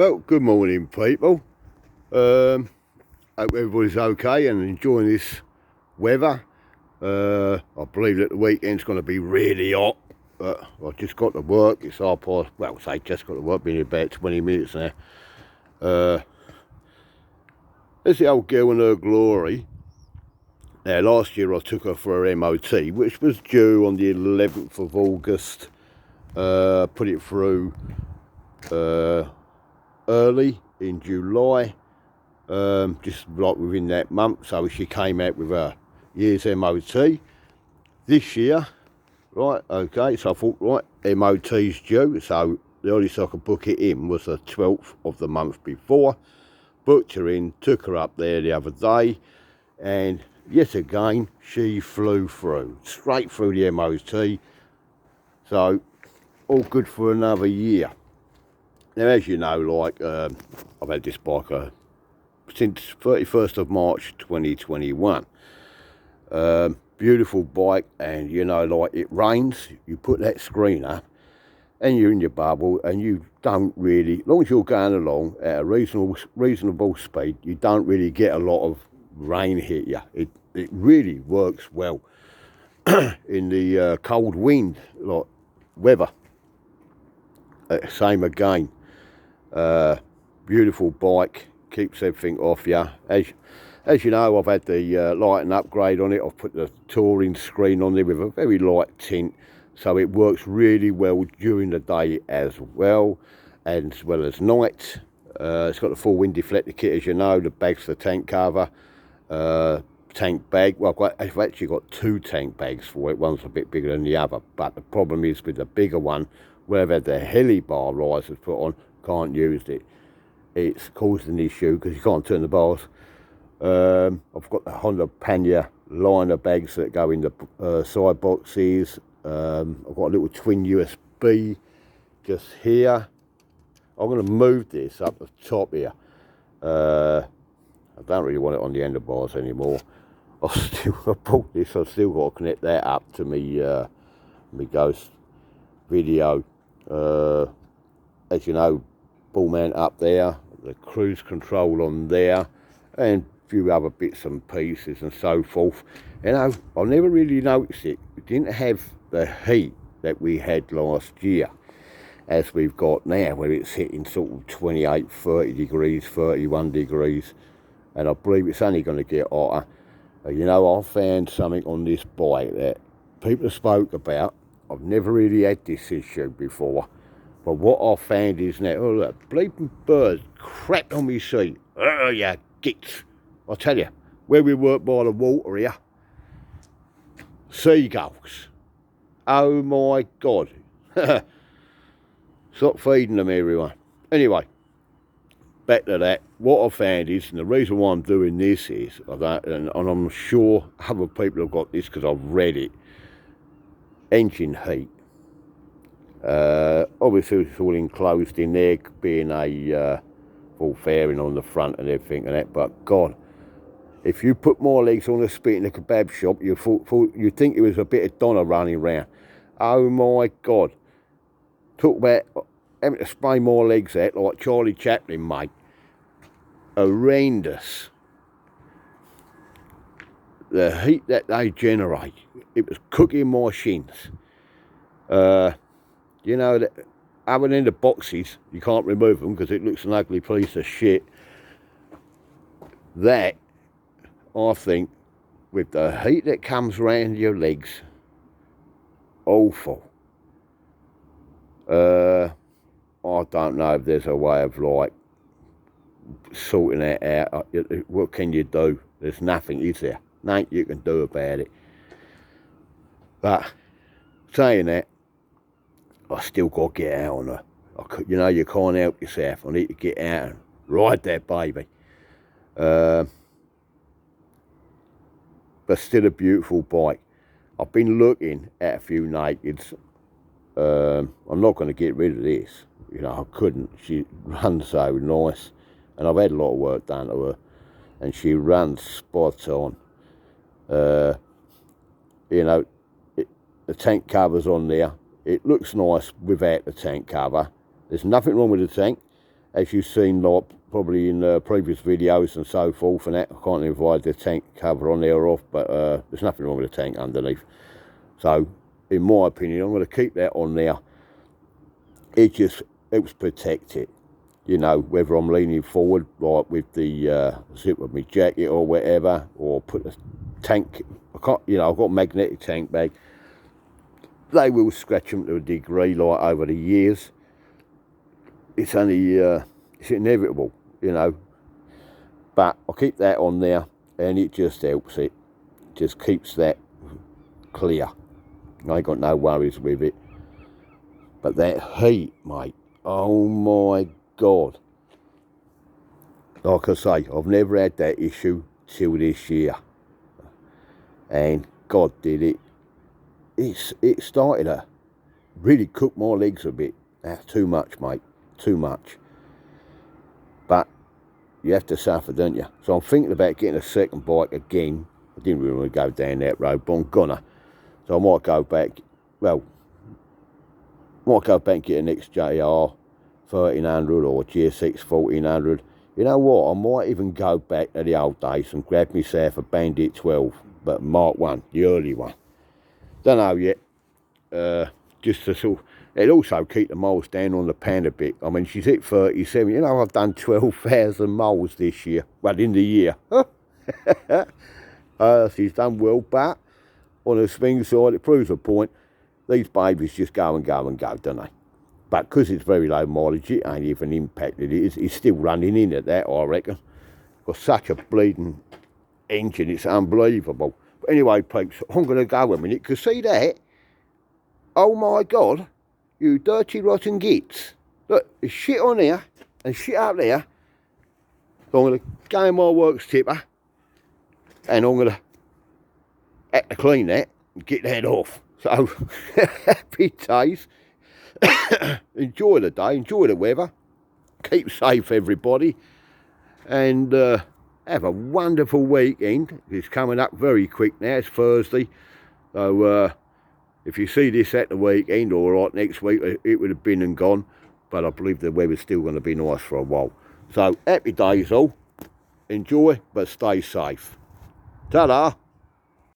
Well, good morning, people. Hope everybody's okay and enjoying this weather. I believe that the weekend's going to be really hot, but I've just got to work. It's half past, well, I say just got to work, been about 20 minutes now. There's the old girl in her glory. Now, last year I took her for her MOT, which was due on the 11th of August. Put it through early in July, just like within that month, so she came out with her year's MOT this year. Right, okay, so I thought, right, MOT's due, so the earliest I could book it in was the 12th of the month before. Booked her in, took her up there the other day, and yet again she flew through, straight through the MOT, so all good for another year. Now, as you know, like, I've had this bike since 31st of March 2021. Beautiful bike, and you know, like, it rains, you put that screen up and you're in your bubble, and you don't really, as long as you're going along at a reasonable speed, you don't really get a lot of rain hit you. It really works well in the cold wind, like, weather. Same again. Beautiful bike, keeps everything off you. As you know, I've had the lighting upgrade on it. I've put the touring screen on there with a very light tint, so it works really well during the day as well as night. It's got the full wind deflector kit, as you know. The bag's the tank cover, tank bag. Well, I've actually got two tank bags for it. One's a bit bigger than the other, but the problem is with the bigger one, where I've had the heli bar risers put on, can't use it. It's caused an issue because you can't turn the bars. I've got the Honda Pannier liner bags that go in the side boxes. I've got a little twin USB just here. I'm going to move this up the top here. I don't really want it on the handlebars anymore. I bought this, I've still got to connect that up to me Ghost video. As you know, ball mount up there, the cruise control on there, and a few other bits and pieces and so forth. You know, I never really noticed it. We didn't have the heat that we had last year as we've got now, where it's hitting sort of 28, 30 degrees, 31 degrees, and I believe it's only going to get hotter. You know, I found something on this bike that people have spoke about. I've never really had this issue before, but what I found is now, oh look, bleeping birds crapped on me seat. Oh, yeah, gits. I tell you, where we work by the water here, seagulls. Oh my God. Stop feeding them, everyone. Anyway, back to that. What I found is, and the reason why I'm doing this is, and I'm sure other people have got this because I've read it, engine heat. Obviously it's all enclosed in there, being a full fairing on the front and everything and that, but God, if you put more legs on a spit in a kebab shop, you'd think it was a bit of Donna running around. Oh my God. Talk about having to spray more legs out like Charlie Chaplin, mate. Horrendous. The heat that they generate, it was cooking my shins. You know, that other than the boxes, you can't remove them because it looks an ugly piece of shit. That, I think, with the heat that comes around your legs, awful. I don't know if there's a way of, like, sorting that out. What can you do? There's nothing, is there? Nothing you can do about it. But saying that, I still got to get out on her. You know, you can't help yourself. I need to get out and ride that baby. But still a beautiful bike. I've been looking at a few nakeds. I'm not going to get rid of this. You know, I couldn't. She runs so nice. And I've had a lot of work done to her. And she runs spot on. You know, the tank cover's on there. It looks nice without the tank cover. There's nothing wrong with the tank. as you've seen, like probably in previous videos and so forth and that, I can't even provide the tank cover on there or off, but there's nothing wrong with the tank underneath. So in my opinion, I'm going to keep that on there. It just helps protect it, you know, whether I'm leaning forward like with the zip of my jacket or whatever, or put the tank, you know, I've got a magnetic tank bag. They will scratch them to a degree, like over the years. It's only it's inevitable, you know, but I'll keep that on there, and it just helps it, just keeps that clear. I ain't got no worries with it. But that heat, mate, oh my God, like I say, I've never had that issue till this year, and God did it. It started to really cook my legs a bit. That's too much, mate, too much. But you have to suffer, don't you? So I'm thinking about getting a second bike again. I didn't really want to go down that road, but I'm gonna. So I might go back, well, might go back and get an XJR 1300 or GSX 1400. You know what, I might even go back to the old days and grab myself a Bandit 12, but Mark 1, the early one. Don't know yet. Just to sort, it'll also keep the miles down on the pan a bit. I mean, she's hit 37. You know, I've done 12,000 miles this year. Well, in the year. She's done well, but on the swing side, it proves a point. These babies just go and go and go, don't they? But because it's very low mileage, it ain't even impacted. It's still running in at that, I reckon. Got such a bleeding engine, it's unbelievable. But anyway, peeps, I'm going to go a minute, because see that? Oh my God, you dirty rotten gits. Look, there's shit on here and shit up there. So I'm going to go in my works tipper, and I'm going to have to clean that and get that off. So, happy days. Enjoy the day, enjoy the weather. Keep safe, everybody. And have a wonderful weekend. It's coming up very quick now. It's Thursday. So, if you see this at the weekend or right next week, it would have been and gone. But I believe the weather's still going to be nice for a while. So, happy days all. Enjoy, but stay safe. Ta-da!